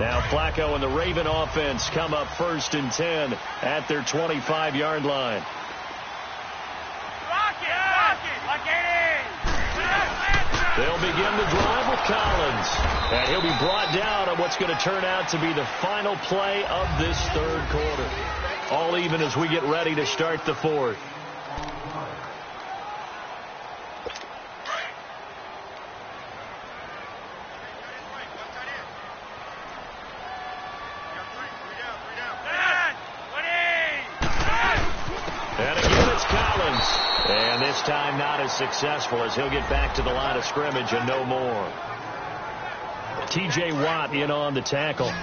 Now Flacco and the Raven offense come up 1st and 10 at their 25-yard line. They'll begin the drive with Collins. And he'll be brought down on what's going to turn out to be the final play of this 3rd quarter. All even as we get ready to start the 4th. And again, it's Collins. And this time not as successful as he'll get back to the line of scrimmage and no more. T.J. Watt in on the tackle.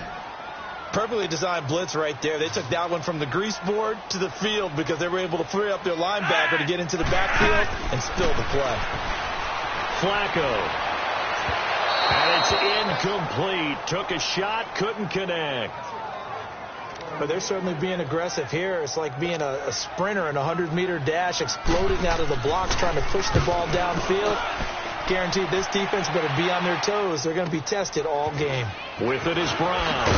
Perfectly designed blitz right there. They took that one from the grease board to the field because they were able to free up their linebacker to get into the backfield and still the play. Flacco. And it's incomplete. Took a shot, couldn't connect. But they're certainly being aggressive here. It's like being a sprinter in a 100-meter dash, exploding out of the blocks, trying to push the ball downfield. Guaranteed this defense better be on their toes. They're going to be tested all game. With it is Brown.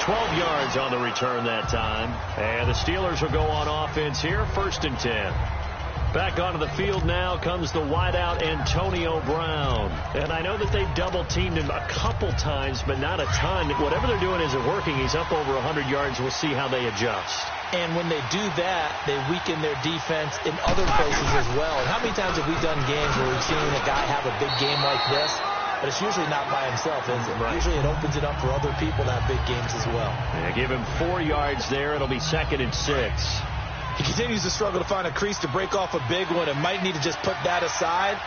12 yards on the return that time. And the Steelers will go on offense here, 1st and 10. Back onto the field now comes the wideout Antonio Brown. And I know that they've double-teamed him a couple times, but not a ton. Whatever they're doing isn't working. He's up over 100 yards. We'll see how they adjust. And when they do that, they weaken their defense in other places as well. And how many times have we done games where we've seen a guy have a big game like this? But it's usually not by himself, is it? Right. Usually it opens it up for other people to have big games as well. Yeah, give him 4 yards there. It'll be 2nd and 6. He continues to struggle to find a crease to break off a big one and might need to just put that aside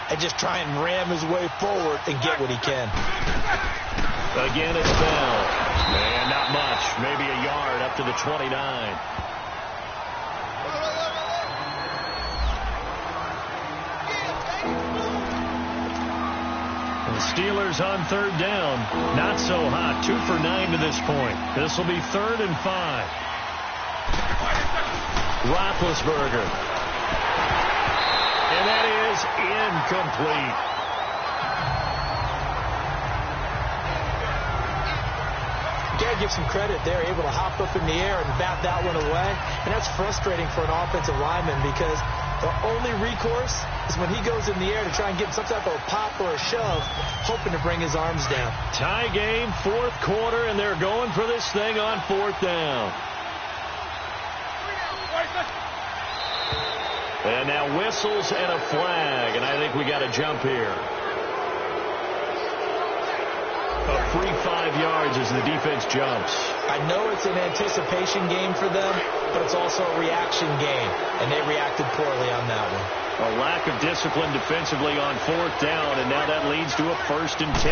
and just try and ram his way forward and get what he can. Again, it's Bell. And not much. Maybe a yard up to the 29. And the Steelers on 3rd down. Not so hot. 2 for 9 to this point. This will be 3rd and 5. Roethlisberger. And that is incomplete. Gotta give some credit. They're able to hop up in the air and bat that one away. And that's frustrating for an offensive lineman because the only recourse is when he goes in the air to try and get some type of pop or a shove, hoping to bring his arms down. Tie game, 4th quarter, and they're going for this thing on 4th down. And now whistles and a flag, and I think we got a jump here. A free 5 yards as the defense jumps. I know it's an anticipation game for them, but it's also a reaction game, and they reacted poorly on that one. A lack of discipline defensively on 4th down, and now that leads to a 1st and 10.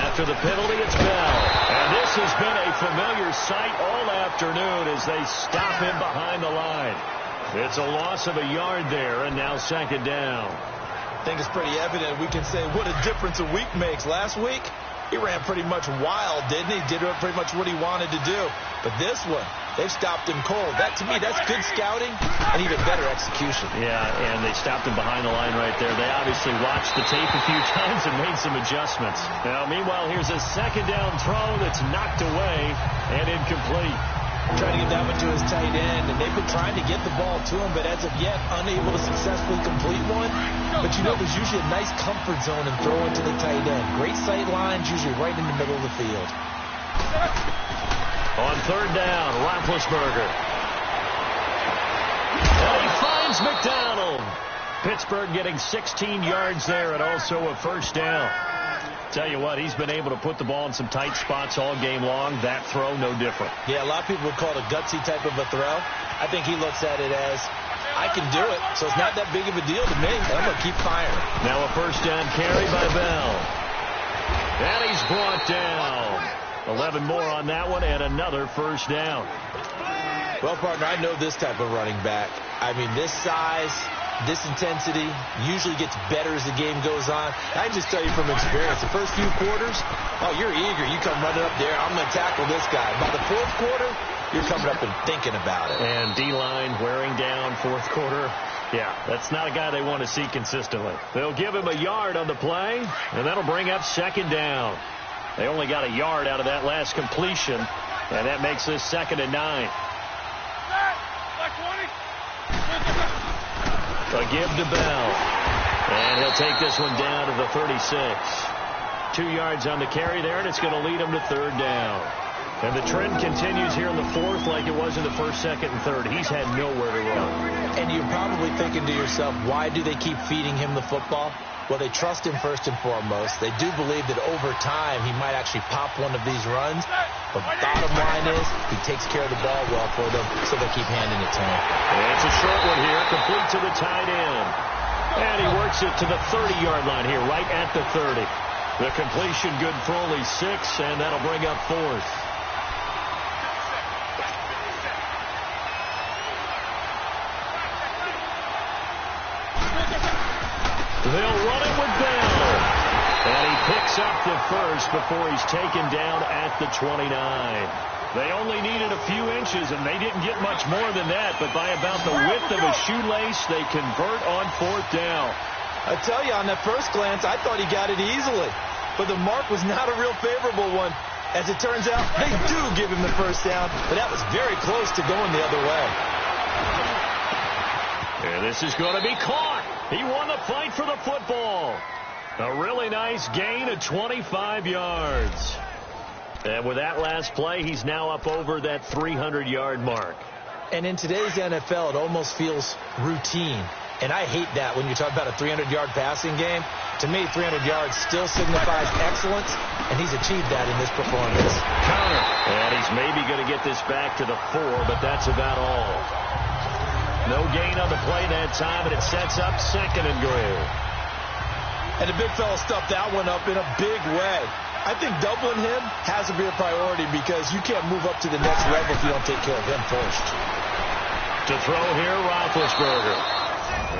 After the penalty, it's Bell. And this has been a familiar sight all afternoon as they stop him behind the line. It's a loss of a yard there, and now 2nd down. I think it's pretty evident. We can say what a difference a week makes. Last week, he ran pretty much wild, didn't he? Did pretty much what he wanted to do. But this one, they've stopped him cold. That, to me, that's good scouting and even better execution. Yeah, and they stopped him behind the line right there. They obviously watched the tape a few times and made some adjustments. Now, meanwhile, here's a 2nd down throw that's knocked away and incomplete. Trying to get that one to his tight end, and they've been trying to get the ball to him, but as of yet, unable to successfully complete one. But you know, there's usually a nice comfort zone in throwing to the tight end. Great sight lines, usually right in the middle of the field. On 3rd down, Roethlisberger. And he finds McDonald. Pittsburgh getting 16 yards there and also a 1st down. Tell you what, he's been able to put the ball in some tight spots all game long. That throw, no different. Yeah, a lot of people would call it a gutsy type of a throw. I think he looks at it as, I can do it, so it's not that big of a deal to me. I'm going to keep firing. Now a 1st down carry by Bell. And he's brought down. 11 more on that one and another 1st down. Well, partner, I know this type of running back. I mean, this size, this intensity usually gets better as the game goes on. I can just tell you from experience, the first few quarters, oh, you're eager. You come running up there, I'm going to tackle this guy. By the 4th quarter, you're coming up and thinking about it. And D-line wearing down 4th quarter. Yeah, that's not a guy they want to see consistently. They'll give him a yard on the play, and that'll bring up second down. They only got a yard out of that last completion, and that makes this 2nd and 9. A give to Bell. And he'll take this one down to the 36. 2 yards on the carry there, and it's going to lead him to 3rd down. And the trend continues here in the 4th like it was in the 1st, 2nd, and 3rd. He's had nowhere to run. And you're probably thinking to yourself, why do they keep feeding him the football? Well, they trust him first and foremost. They do believe that over time he might actually pop one of these runs. But bottom line is he takes care of the ball well for them, so they keep handing it to him. And it's a short one here, complete to the tight end. And he works it to the 30-yard line here, right at the 30. The completion good for only 6, and that'll bring up 4th. They'll run it with Bell. And he picks up the first before he's taken down at the 29. They only needed a few inches, and they didn't get much more than that. But by about the width of a shoelace, they convert on 4th down. I tell you, on that first glance, I thought he got it easily. But the mark was not a real favorable one. As it turns out, they do give him the first down, but that was very close to going the other way. And this is going to be caught. He won the fight for the football. A really nice gain of 25 yards. And with that last play, he's now up over that 300-yard mark. And in today's NFL, it almost feels routine. And I hate that when you talk about a 300-yard passing game. To me, 300 yards still signifies excellence, and he's achieved that in this performance. Counter. And he's maybe going to get this back to the 4, but that's about all. No gain on the play that time, and it sets up 2nd and goal. And the big fella stuffed that one up in a big way. I think doubling him has to be a priority because you can't move up to the next level if you don't take care of him first. To throw here, Roethlisberger.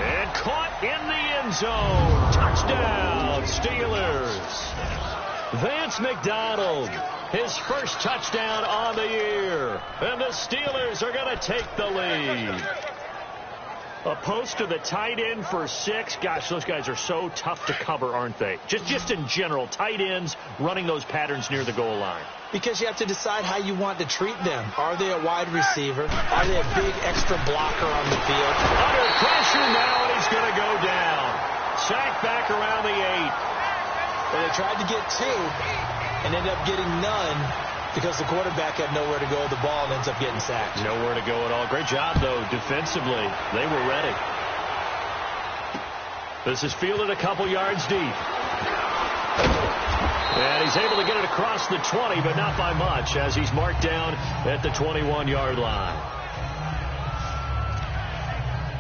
And caught in the end zone. Touchdown, Steelers. Vance McDonald, his first touchdown on the year. And the Steelers are going to take the lead. A post to the tight end for 6. Gosh, those guys are so tough to cover, aren't they? Just in general, tight ends running those patterns near the goal line. Because you have to decide how you want to treat them. Are they a wide receiver? Are they a big extra blocker on the field? Under pressure now, and he's going to go down. Sacked back around the 8. Well, they tried to get 2 and ended up getting none because the quarterback had nowhere to go with the ball and ends up getting sacked. Nowhere to go at all. Great job, though, defensively. They were ready. This is fielded a couple yards deep. And he's able to get it across the 20, but not by much, as he's marked down at the 21-yard line.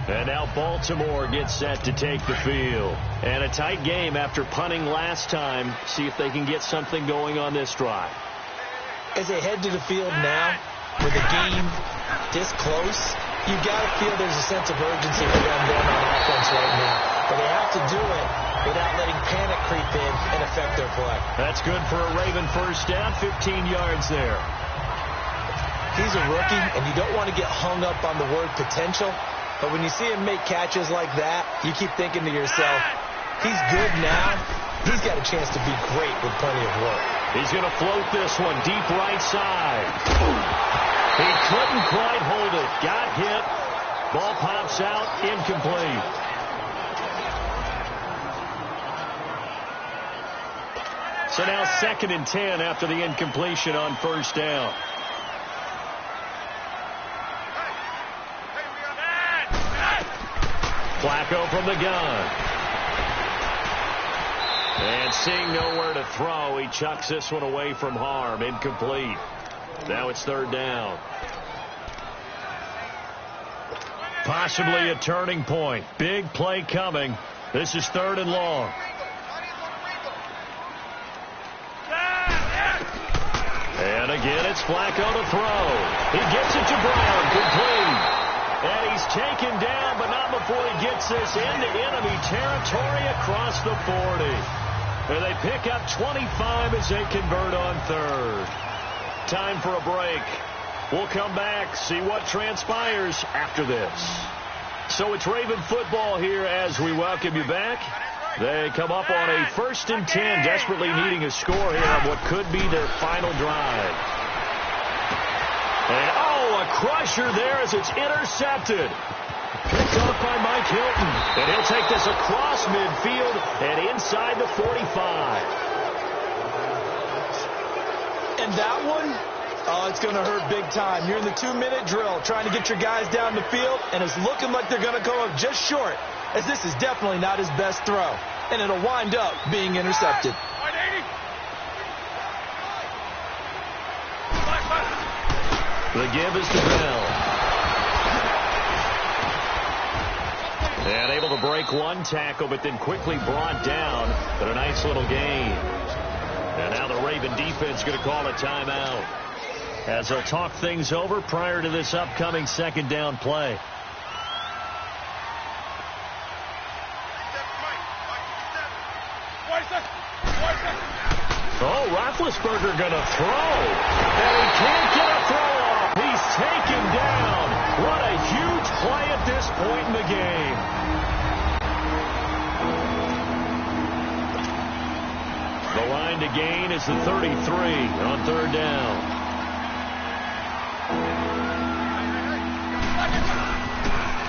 And now Baltimore gets set to take the field. And a tight game after punting last time. See if they can get something going on this drive. As they head to the field now, with the game this close, you got to feel there's a sense of urgency for them going on offense right now. But they have to do it without letting panic creep in and affect their play. That's good for a Raven first down, 15 yards there. He's a rookie, and you don't want to get hung up on the word potential. But when you see him make catches like that, you keep thinking to yourself, he's good now. He's got a chance to be great with plenty of work. He's going to float this one deep right side. He couldn't quite hold it. Got hit. Ball pops out, incomplete. So now 2nd and 10 after the incompletion on first down. Flacco from the gun. And seeing nowhere to throw, he chucks this one away from harm. Incomplete. Now it's 3rd down. Possibly a turning point. Big play coming. This is 3rd and long. And again, it's Flacco to throw. He gets it to Brown. Complete. And he's taken down, but not before he gets this into enemy territory across the 40. And they pick up 25 as they convert on 3rd. Time for a break. We'll come back, see what transpires after this. So it's Raven football here as we welcome you back. They come up on a 1st and 10, desperately needing a score here on what could be their final drive. And, a crusher there as it's intercepted. Picked off by Mike Hilton. And he'll take this across midfield and inside the 45. And that one, it's going to hurt big time. You're in the 2-minute drill trying to get your guys down the field, and it's looking like they're going to come up just short, as this is definitely not his best throw. And it'll wind up being intercepted. The give is to Bell. And able to break one tackle, but then quickly brought down. But a nice little gain. And now the Raven defense going to call a timeout, as they'll talk things over prior to this upcoming 2nd down play. Roethlisberger going to throw. And he can't get a throw off. He's taken down. What a huge play at this point in the game. The line to gain is the 33 on 3rd down.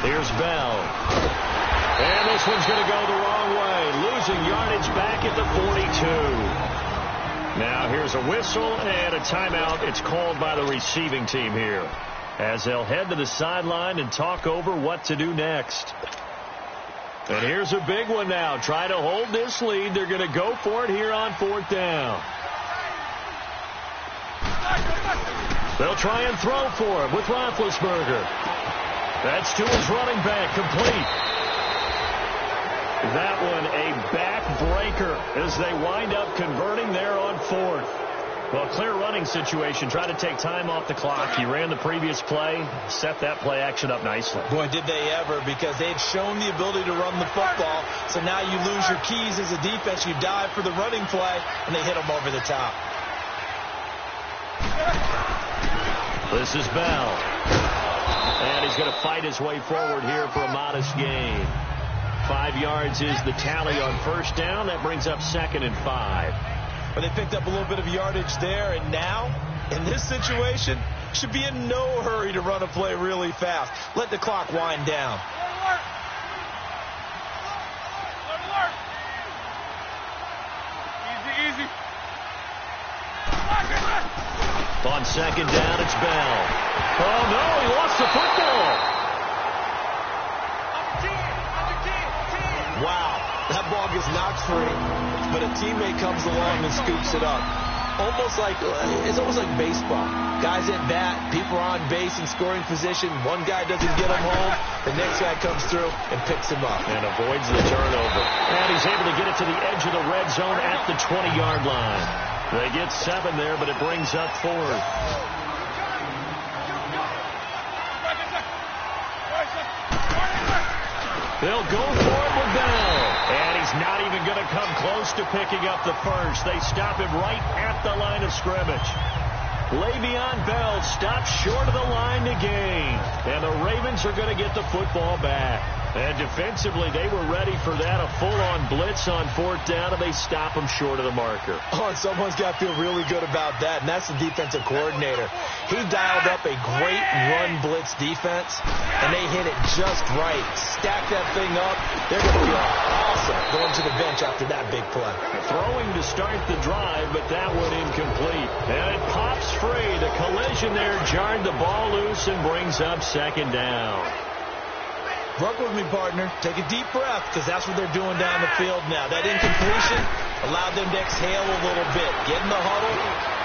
Here's Bell. And this one's going to go the wrong way. Losing yardage back at the 42. Now here's a whistle and a timeout. It's called by the receiving team here, as they'll head to the sideline and talk over what to do next. And here's a big one now. Try to hold this lead. They're going to go for it here on 4th down. They'll try and throw for it with Roethlisberger. That's to his running back, complete. That one a backbreaker as they wind up converting there on 4th. Well, clear running situation. Try to take time off the clock. He ran the previous play, set that play action up nicely. Boy, did they ever, because they've shown the ability to run the football. So now you lose your keys as a defense. You dive for the running play, and they hit them over the top. This is Bell. And he's going to fight his way forward here for a modest gain. 5 yards is the tally on 1st down. That brings up 2nd and 5. But they picked up a little bit of yardage there, and now, in this situation, should be in no hurry to run a play really fast. Let the clock wind down. Easy. On 2nd down, it's Bell. Oh, no, he lost the football. Wow, that ball gets knocked free, but a teammate comes along and scoops it up. It's almost like baseball. Guys at bat, people are on base in scoring position. One guy doesn't get him home, the next guy comes through and picks him up. And avoids the turnover. And he's able to get it to the edge of the red zone at the 20-yard line. They get 7 there, but it brings up 4th. They'll go for it with Bell. And he's not even going to come close to picking up the first. They stop him right at the line of scrimmage. Le'Veon Bell stops short of the line to gain. And the Ravens are going to get the football back. And defensively, they were ready for that. A full-on blitz on 4th down, and they stop him short of the marker. Oh, and someone's got to feel really good about that, and that's the defensive coordinator. He dialed up a great run blitz defense, and they hit it just right. Stack that thing up. They're going to feel awesome going to the bench after that big play. Throwing to start the drive, but that one incomplete. And it pops free. The collision there jarred the ball loose and brings up 2nd down. Work with me, partner. Take a deep breath, because that's what they're doing down the field now. That incompletion allowed them to exhale a little bit. Get in the huddle,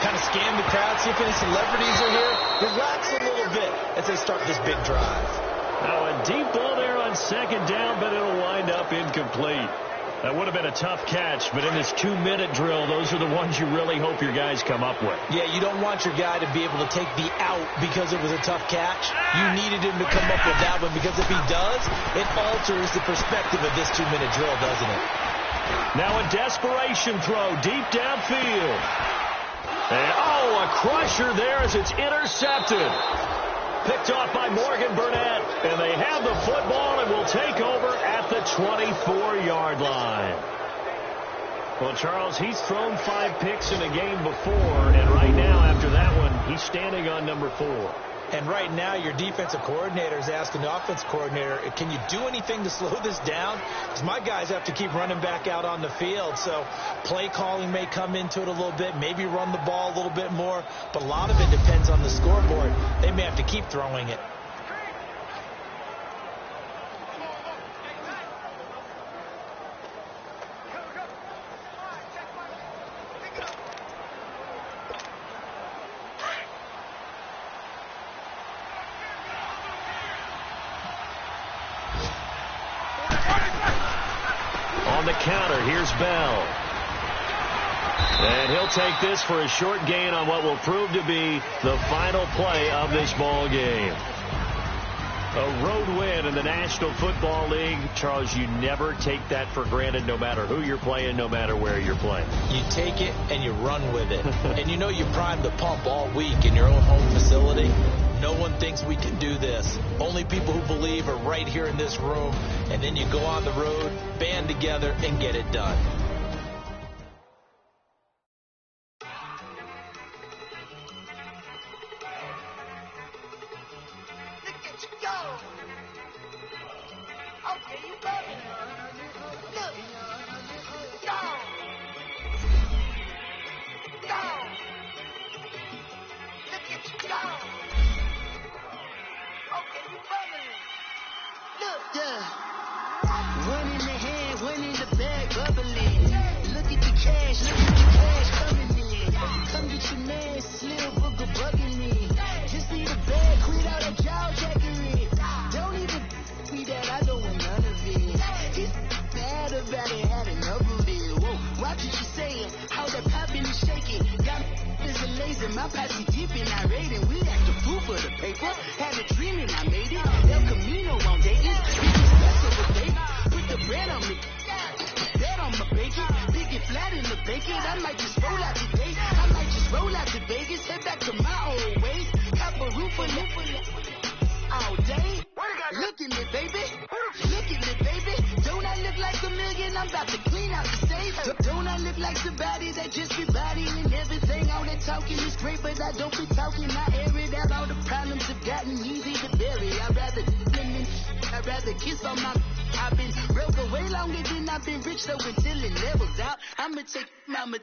kind of scan the crowd, see if any celebrities are here. Relax a little bit as they start this big drive. Now a deep ball there on 2nd down, but it'll wind up incomplete. That would have been a tough catch, but in this 2-minute drill, those are the ones you really hope your guys come up with. Yeah, you don't want your guy to be able to take the out because it was a tough catch. You needed him to come up with that one, because if he does, it alters the perspective of this 2-minute drill, doesn't it? Now a desperation throw deep downfield. And, a crusher there as it's intercepted. Picked off by Morgan Burnett. And they have the football and will take over at the 24-yard line. Well, Charles, he's thrown 5 picks in a game before, and right now, after that one, he's standing on number 4. And right now, your defensive coordinator is asking the offense coordinator, can you do anything to slow this down? Because my guys have to keep running back out on the field. So play calling may come into it a little bit, maybe run the ball a little bit more. But a lot of it depends on the scoreboard. They may have to keep throwing it. On the counter, here's Bell. And he'll take this for a short gain on what will prove to be the final play of this ball game. A road win in the National Football League. Charles, you never take that for granted no matter who you're playing, no matter where you're playing. You take it and you run with it. And you know you primed the pump all week in your own home facility. No one thinks we can do this. Only people who believe are right here in this room. And then you go on the road, band together, and get it done.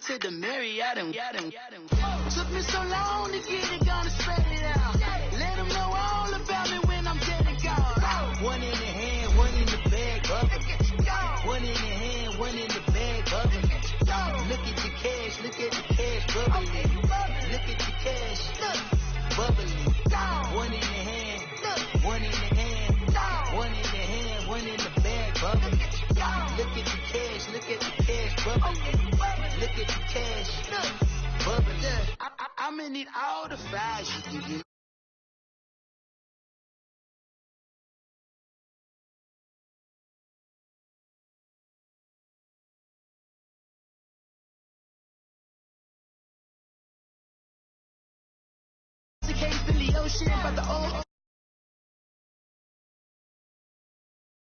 To the Marriott and took me so long to get it, gonna spread it out. Let them know all about me when I'm dead and gone. One in the hand, one in the bag, bubble. One in the hand, one in the bag, bubble. Look at the cash, bubbling. Look at the cash, bubbling. One in the hand, one in the hand, one in the hand, one in the bag, bubbling. Look at the cash, bubbling. Look at the cash, bubbling. I'm gonna need all the fries you can get. Came from the ocean, but the old